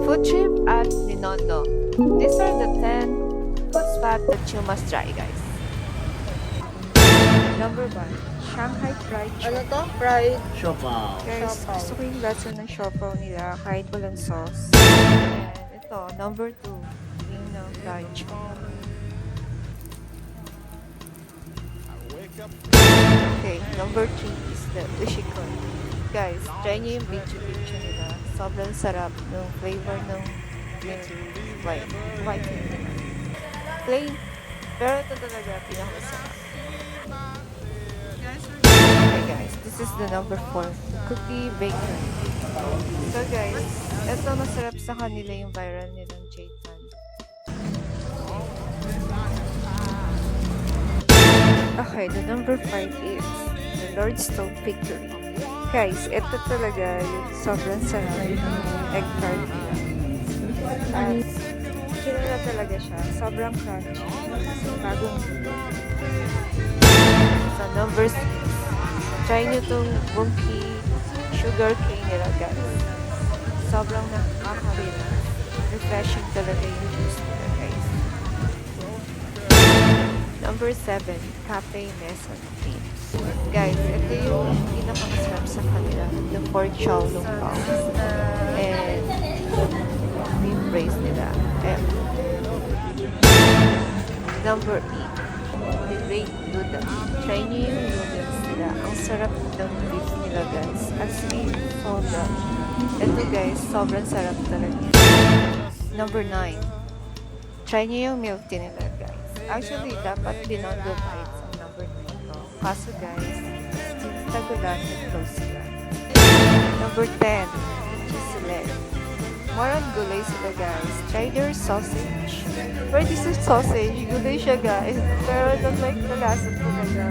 Food trip at Ninondo. These are the 10 food spots that you must try, guys. Number 1, Shanghai Fried Ano Chicken. to? Fried. Siopaw. Guys, Siopaw. gusto ko yung lasa ng siopaw nila kahit walang sauce. And ito, number 2, yung fried chicken. Okay, number 3 is the ushikon. Guys, try nyo yung bichu-bichu nila. Sobrang sarap ng flavor ng white nila. Plain, pero ito talaga pinakamasarap. Okay guys, this is the number 4, Cookie Bakery. So guys, ito masarap sa kanila yung viral nilang Jaitan. Okay, the number 5 is the Lord's Stone Bakery. Guys, ito talaga yung sobrang sarap ng egg tart nila. At kilala talaga siya. Sobrang crunchy. Bagong luto. So, number 6. Try nyo tong bunky sugar cane nila, guys. Sobrang nakaka-relax. Refreshing talaga yung juice nila, guys. Number 7, Cafe Maison Tea. Guys, ito yung pinakamasarap sa kanila. The pork chow lung pao. And beef brace nila. And number 8, the Great Noodle. Try nyo yung noodles nila. Ang sarap ng beef nila, guys. As in, sobra. Ito, guys, sobrang sarap talaga. Number 9, try nyo yung milk tea nila, guys. Actually, dapat Binondo Bites ang number 9 ko. Kaso, guys, tagulan, nag-close sila. Number 10, Chisilet. More on gulay sila, guys. Try their sausage. But this is sausage. Gulay siya, guys. Pero don't like the lasa talaga.